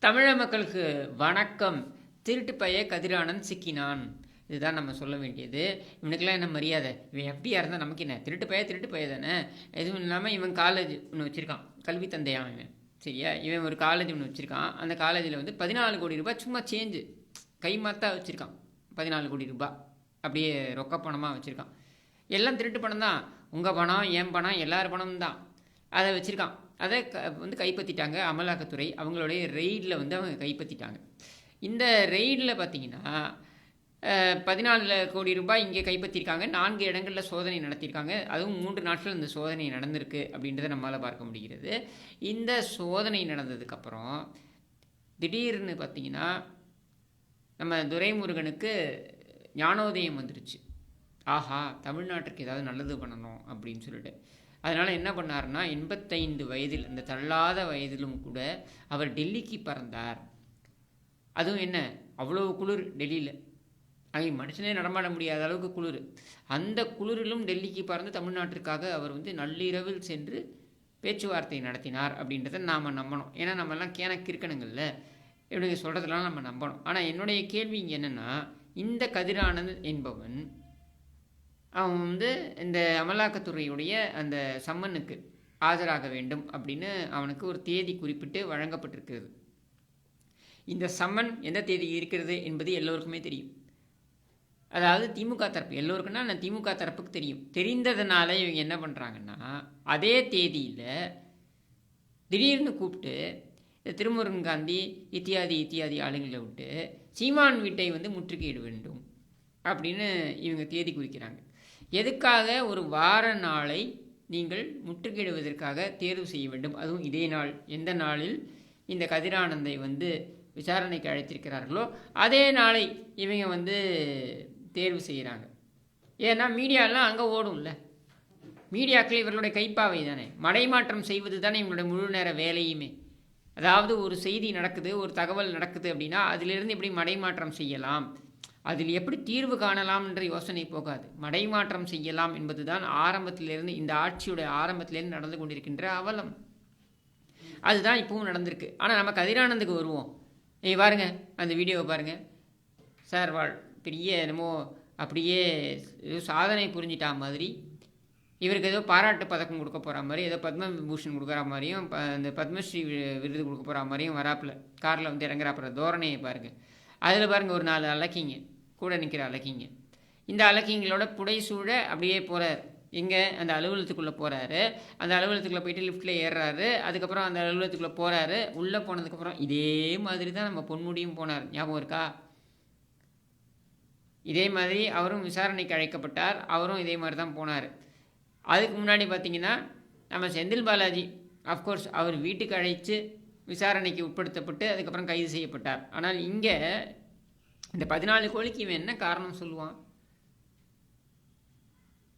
தமிழக மக்களுக்கு வணக்கம். திருட்டு பைய கதிரானந்த் சிக்கினான். இதுதான் நம்ம சொல்ல வேண்டியது. இவனுக்கெல்லாம் என்ன மரியாதை? இவன் எப்படியா இருந்தால் நமக்கு என்ன? திருட்டு பைய தானே. எதுவும் இல்லாமல் இவன் காலேஜ் ஒன்று வச்சுருக்கான். கல்வி தந்தையான் இவன். சரியா? இவன் ஒரு காலேஜ் ஒன்று வச்சுருக்கான். அந்த காலேஜில் வந்து 14 கோடி ரூபாய் சும்மா சேஞ்சு கை மாற்றா வச்சுருக்கான். 14 கோடி ரூபாய் அப்படியே ரொக்க பணமாக வச்சுருக்கான். எல்லாம் திருட்டு பணம் தான். உங்கள் பணம், என் பணம், எல்லார் பணமும் தான். அதை வச்சுருக்கான். அதை வந்து கைப்பற்றிட்டாங்க அமலாக்கத்துறை. அவங்களுடைய ரெய்டில் வந்து அவங்க கைப்பற்றிட்டாங்க. இந்த ரெய்டில் பார்த்திங்கன்னா 14 கோடி ரூபாய் இங்கே கைப்பற்றியிருக்காங்க. 4 இடங்களில் சோதனை நடத்தியிருக்காங்க. அதுவும் 3 நாட்கள் இந்த சோதனை நடந்திருக்கு அப்படின்றத நம்மளால் பார்க்க முடிகிறது. இந்த சோதனை நடந்ததுக்கப்புறம் திடீர்னு பார்த்திங்கன்னா நம்ம துரைமுருகனுக்கு ஞானோதயம் வந்துருச்சு. ஆஹா, தமிழ்நாட்டுக்கு ஏதாவது நல்லது பண்ணணும் அப்படின்னு சொல்லிட்டு. அதனால் என்ன பண்ணார்னா 85 வயதில், இந்த தள்ளாத வயதிலும் கூட அவர் டெல்லிக்கு பறந்தார். அதுவும் என்ன, அவ்வளோ குளிர் டெல்லியில், அங்கே மனுஷனே நடமாட முடியாத அளவுக்கு குளிர். அந்த குளிரிலும் டெல்லிக்கு பறந்து தமிழ்நாட்டிற்காக அவர் வந்து நள்ளிரவில் சென்று பேச்சுவார்த்தை நடத்தினார் அப்படின்றத நாம் நம்பணும். ஏன்னா நம்மெல்லாம் கிறுக்கணுங்கள்ல, இவனுக்கு சொல்கிறதுலாம் நம்ம நம்பணும். ஆனால் என்னுடைய கேள்வி இங்கே என்னென்னா, இந்த கதிரானந்த் என்பவன் அவன் வந்து இந்த அமலாக்கத்துறையுடைய அந்த சம்மனுக்கு ஆஜராக வேண்டும் அப்படின்னு அவனுக்கு ஒரு தேதி குறிப்பிட்டு வழங்கப்பட்டிருக்கிறது. இந்த சம்மன் எந்த தேதி இருக்கிறது என்பது எல்லோருக்குமே தெரியும். அதாவது திமுக தரப்பு, எல்லோருக்குன்னா திமுக தரப்புக்கு தெரியும். தெரிந்ததுனால இவங்க என்ன பண்ணுறாங்கன்னா, அதே தேதியில் திடீர்னு கூப்பிட்டு திருமுருகன் காந்தி இத்தியாதி ஆளுங்களை விட்டு சீமான் வீட்டை வந்து முற்றுகையிட வேண்டும் அப்படின்னு இவங்க தேதி குறிக்கிறாங்க. எதுக்காக? ஒரு வார நாளை நீங்கள் முற்றுகையிடுவதற்காக தேர்வு செய்ய வேண்டும். அதுவும் இதே நாள், எந்த நாளில் இந்த கதிரானந்தை வந்து விசாரணைக்கு அழைத்திருக்கிறார்களோ அதே நாளை இவங்க வந்து தேர்வு செய்கிறாங்க. ஏன்னா மீடியாலாம் அங்கே ஓடும்ல, மீடியாக்கள் இவர்களுடைய கைப்பாவை தானே. மடைமாற்றம் செய்வது தானே இவங்களுடைய முழு நேர வேலையுமே. அதாவது ஒரு செய்தி நடக்குது, ஒரு தகவல் நடக்குது அப்படின்னா அதிலிருந்து எப்படி மடைமாற்றம் செய்யலாம், அதில் எப்படி தீர்வு காணலாம் என்ற யோசனை போகாது. மடைமாற்றம் செய்யலாம் என்பது தான் ஆரம்பத்திலிருந்து, இந்த ஆட்சியுடைய ஆரம்பத்திலேருந்து நடந்து கொண்டிருக்கின்ற அவலம். அதுதான் இப்பவும் நடந்திருக்கு. ஆனால் நம்ம கதிரானந்துக்கு வருவோம். பாருங்க, அந்த வீடியோவை பாருங்கள் சார். பெரிய என்னமோ அப்படியே சாதனை புரிஞ்சிட்டா மாதிரி, இவருக்கு ஏதோ பாராட்டு பதக்கம் கொடுக்க போகிற மாதிரி, ஏதோ பத்மவிபூஷன் கொடுக்குற மாதிரியும் இந்த பத்மஸ்ரீ விருது கொடுக்க போகிற மாதிரியும் வராப்பில் காரில் வந்து இறங்குறாப்புற தோரணையை பாருங்கள். அதில் பாருங்கள், ஒரு 4 அலக்கிங்க கூட நிற்கிற அலக்கிங்க. இந்த அலக்கிங்களோட புடைசூழ அப்படியே போகிறார். இங்கே அந்த அலுவலகத்துக்குள்ளே போகிறாரு. அந்த அலுவலகத்துக்குள்ளே போயிட்டு லிஃப்ட்டில் ஏறுறாரு. அதுக்கப்புறம் அந்த அலுவலகத்துக்குள்ளே போகிறாரு. உள்ளே போனதுக்கப்புறம் இதே மாதிரி தான் நம்ம பொன்முடியும் போனார். ஞாபகம் இருக்கா? இதே மாதிரி அவரும் விசாரணைக்கு அழைக்கப்பட்டார். அவரும் இதே மாதிரி தான் போனார். அதுக்கு முன்னாடி பார்த்திங்கன்னா நம்ம செந்தில் பாலாஜி, அஃப்கோர்ஸ் அவர் வீட்டுக்கு அழைத்து விசாரணைக்கு உட்படுத்தப்பட்டு அதுக்கப்புறம் கைது செய்யப்பட்டார். ஆனால் இங்கே இந்த 14 கோடிக்கு இவன் என்ன காரணம் சொல்லுவான்?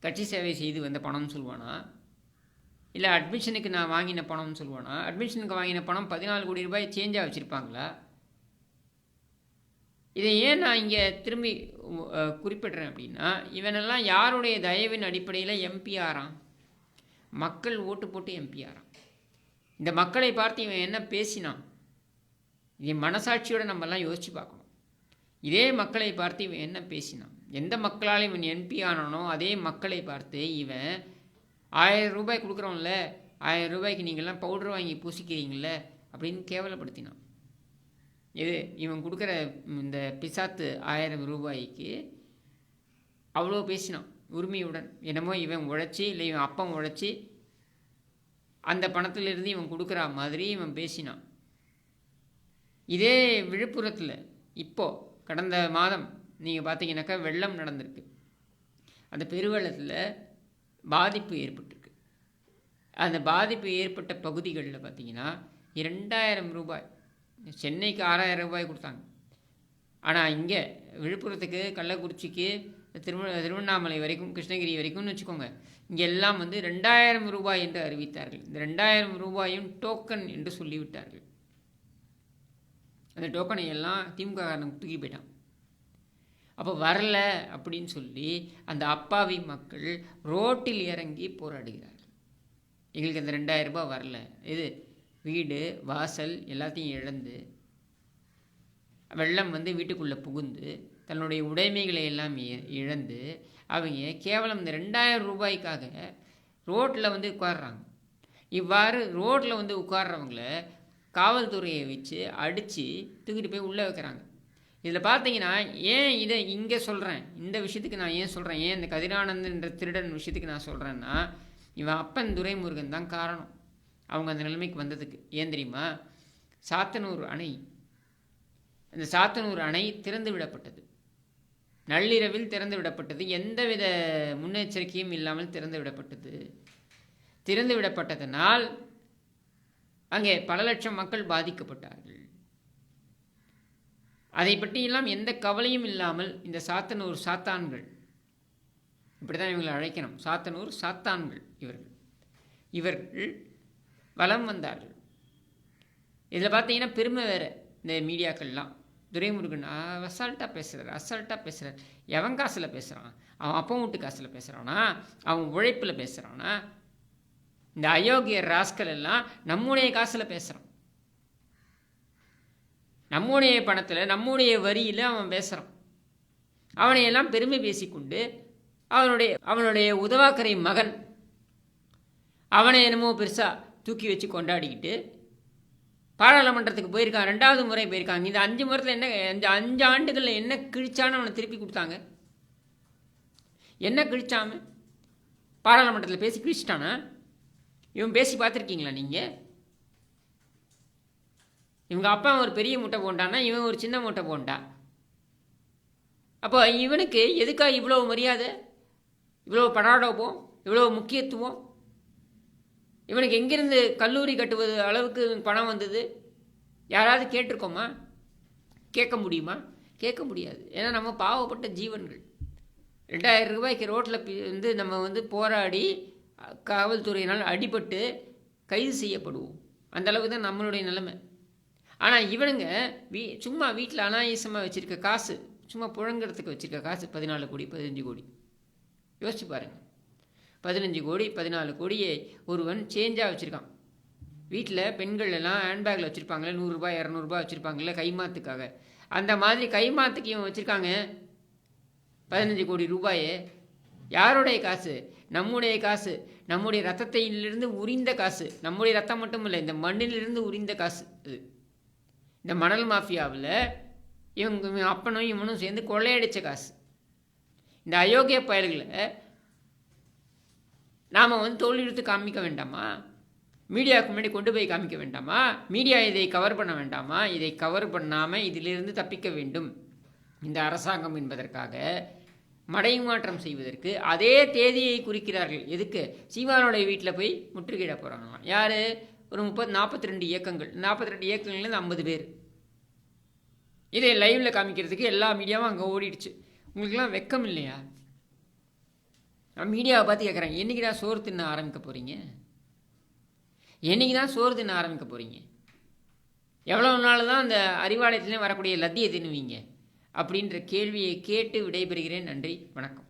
கட்சி சேவை செய்து வந்த பணம்னு சொல்லுவானா, இல்லை அட்மிஷனுக்கு நான் வாங்கின பணம்னு சொல்லுவானா? அட்மிஷனுக்கு வாங்கின பணம் 14 கோடி ரூபாய் சேஞ்சாக வச்சுருப்பாங்களா? இதை ஏன் நான் இங்கே திரும்பி குறிப்பிட்றேன் அப்படின்னா, இவனெல்லாம் யாருடைய தயவின் அடிப்படையில் எம்பி ஆறான்? மக்கள் ஓட்டு போட்டு எம்பி ஆறான். இந்த மக்களை பார்த்து இவன் என்ன பேசினான்? இதை மனசாட்சியோடு நம்மெல்லாம் யோசித்து பார்க்கணும். இதே மக்களை பார்த்து இவன் என்ன பேசினான்? எந்த மக்களால் இவன் எம்பி ஆனானோ அதே மக்களை பார்த்து இவன் 1000 ரூபாய் கொடுக்குறோம்ல, 1000 ரூபாய்க்கு நீங்கள்லாம் பவுடர் வாங்கி பூசிக்கிறீங்கள அப்படின்னு கேவலப்படுத்தினான். இவன் கொடுக்குற இந்த பிசாத்து 1000 ரூபாய்க்கு அவ்வளோ பேசினான் உரிமையுடன். என்னமோ இவன் உழைச்சி, இல்லை இவன் அப்பம் உழைச்சி அந்த பணத்திலிருந்து இவன் கொடுக்குற மாதிரி இவன் பேசினான். இதே விழுப்புரத்தில் இப்போது கடந்த மாதம் நீங்கள் பார்த்தீங்கன்னாக்கா வெள்ளம் நடந்திருக்கு. அந்த பெருவெள்ளத்தில் பாதிப்பு ஏற்பட்டிருக்கு. அந்த பாதிப்பு ஏற்பட்ட பகுதிகளில் பார்த்தீங்கன்னா 2000 ரூபாய், சென்னைக்கு 6000 ரூபாய் கொடுத்தாங்க. ஆனால் இங்கே விழுப்புரத்துக்கு, கள்ளக்குறிச்சிக்கு, திருவண்ணாமலை வரைக்கும், கிருஷ்ணகிரி வரைக்கும்னு வச்சுக்கோங்க, இங்கே எல்லாம் வந்து 2000 ரூபாய் என்று அறிவித்தார்கள். இந்த 2000 ரூபாயும் டோக்கன் என்று சொல்லிவிட்டார்கள். அந்த டோக்கனை எல்லாம் திமுக காரனுக்கு தூக்கி போயிட்டான். அப்போ வரல அப்படின்னு சொல்லி அந்த அப்பாவி மக்கள் ரோட்டில் இறங்கி போராடுகிறார்கள். எங்களுக்கு அந்த 2000 ரூபாய் வரல, இது வீடு வாசல் எல்லாத்தையும் இழந்து வெள்ளம் வந்து வீட்டுக்குள்ளே புகுந்து தன்னுடைய உடைமைகளை எல்லாம் இழந்து அவங்க கேவலம் இந்த 2000 ரூபாய்க்காக ரோட்டில் வந்து உட்கார்றாங்க. இவ்வாறு ரோட்டில் வந்து உட்கார்றவங்கள காவல்துறையை வச்சு அடித்து தூக்கிட்டு போய் உள்ளே வைக்கிறாங்க. இதில் பார்த்தீங்கன்னா ஏன் இதை இங்கே சொல்கிறேன், இந்த விஷயத்துக்கு நான் ஏன் சொல்கிறேன், ஏன் இந்த கதிரானந்தன்ற திருடன் விஷயத்துக்கு நான் சொல்கிறேன்னா, இவன் அப்பன் துரைமுருகன் தான் காரணம் அவங்க அந்த நிலைமைக்கு வந்ததுக்கு. ஏன் தெரியுமா? சாத்தனூர் அணை, அந்த சாத்தனூர் அணை திறந்து விடப்பட்டது, நள்ளிரவில் திறந்து விடப்பட்டது, எந்தவித முன்னெச்சரிக்கையும் இல்லாமல் திறந்து விடப்பட்டது. திறந்து விடப்பட்டதனால் அங்கே பல லட்சம் மக்கள் பாதிக்கப்பட்டார்கள். அதை பற்றியெல்லாம் எந்த கவலையும் இல்லாமல் இந்த சாத்தனூர் சாத்தான்கள், இப்படி தான் இவங்களை அழைக்கணும், சாத்தனூர் சாத்தான்கள், இவர்கள் வலம் வந்தார்கள். இதில் பார்த்தீங்கன்னா பெருமை வேறு. இந்த மீடியாக்கள்லாம் துரைமுருகன் அசால்ட்டாக பேசுகிறார். எவன் காசில் பேசுகிறான்? அவன் அப்பா வீட்டு காசில் பேசுகிறானா? அவன் உழைப்பில் பேசுகிறானா? இந்த அயோக்கிய ராஸ்கல் எல்லாம் நம்முடைய காசில் பேசுகிறான், நம்முடைய பணத்தில், நம்முடைய வரியில் அவன் பேசுகிறான். அவனையெல்லாம் பெருமை பேசிக்கொண்டு அவனுடைய உதவாக்கரை மகன் அவனை என்னமோ பெருசாக தூக்கி வச்சு கொண்டாடிக்கிட்டு பாராளுமன்றத்துக்கு போயிருக்கான். 2வது முறை போயிருக்காங்க. இந்த 5 முறையில் என்ன, 5 ஆண்டுகளில் என்ன கிழிச்சான்னு அவனை திருப்பி கொடுத்தாங்க? என்ன கிழிச்சாம பாராளுமன்றத்தில் பேசி கிழிச்சிட்டானா? இவன் பேசி பார்த்துருக்கீங்களா நீங்கள்? இவங்க அப்பா ஒரு பெரிய மூட்டை போண்டானா, இவன் ஒரு சின்ன மூட்டை போண்டா. அப்போ இவனுக்கு எதுக்காக இவ்வளோ மரியாதை, இவ்வளோ படாடோபம், இவ்வளோ முக்கியத்துவம்? இவனுக்கு எங்கேருந்து கல்லூரி கட்டுவது அளவுக்கு பணம் வந்தது? யாராவது கேட்டிருக்கோமா? கேட்க முடியுமா? கேட்க முடியாது. ஏன்னா நம்ம பாவப்பட்ட ஜீவன்கள். 2000 ரூபாய்க்கு ரோட்டில் வந்து நம்ம வந்து போராடி காவல்துறையினால் அடிபட்டு கைது செய்யப்படுவோம். அந்த அளவுக்கு தான் நம்மளுடைய நிலைமை. ஆனால் இவனுங்க சும்மா வீட்டில் அனாயாசமாக வச்சுருக்க காசு, சும்மா புழங்குறதுக்கு வச்சுருக்க காசு 14 கோடி 15 கோடி. யோசிச்சு பாருங்கள். 15 கோடி 14 கோடியை ஒருவன் சேஞ்சாக வச்சுருக்கான். வீட்டில் பெண்கள் எல்லாம் ஹேண்ட்பேக்கில் வச்சுருப்பாங்களே, 100 ரூபாய் 200 ரூபாய் வச்சுருப்பாங்களே கைமாத்துக்காக. அந்த மாதிரி கைமாத்துக்கு இவன் வச்சுருக்காங்க 15 கோடி ரூபாயே. யாருடைய காசு? நம்முடைய காசு, நம்முடைய ரத்தத்திலிருந்து உரிந்த காசு. நம்முடைய ரத்தம் மட்டும் இல்லை, இந்த மண்ணிலிருந்து உரிந்த காசு. இது இந்த மணல் மாஃபியாவில் இவங்க அப்பனும் இவனும் சேர்ந்து கொள்ளையடித்த காசு. இந்த அயோக்கிய பயல்களை நாம் வந்து தோல் இழுத்து காமிக்க வேண்டாமா? மீடியாவுக்கு முன்னாடி கொண்டு போய் காமிக்க வேண்டாமா? மீடியா இதை கவர் பண்ண வேண்டாமா? இதை கவர் பண்ணாமல் இதிலிருந்து தப்பிக்க வேண்டும் இந்த அரசாங்கம் என்பதற்காக மடைமாற்றம் செய்வதற்கு அதே தேதியை குறிக்கிறார்கள். எதுக்கு? சீமானுடைய வீட்டில் போய் முற்றுகையிட போகிறாங்களாம். யார்? ஒரு 42 இயக்கங்கள், 42 இயக்கங்கள்லேருந்து 50 பேர். இதை லைவில் காமிக்கிறதுக்கு எல்லா மீடியாவும் அங்கே ஓடிடுச்சு. உங்களுக்கெல்லாம் வெக்கம் இல்லையா? நான் மீடியாவை பார்த்து கேட்குறேன், என்றைக்கு தான் சோறு தின்ன ஆரம்பிக்க போகிறீங்க? என்றைக்கு தான் சோறு தின்ன ஆரம்பிக்க போகிறீங்க? எவ்வளோ நாள் தான் அந்த அறிவாலயத்துலேயும் வரக்கூடிய லத்தியை தின்னுவீங்க? அப்படின்ற கேள்வியை கேட்டு விடைபெறுகிறேன். நன்றி, வணக்கம்.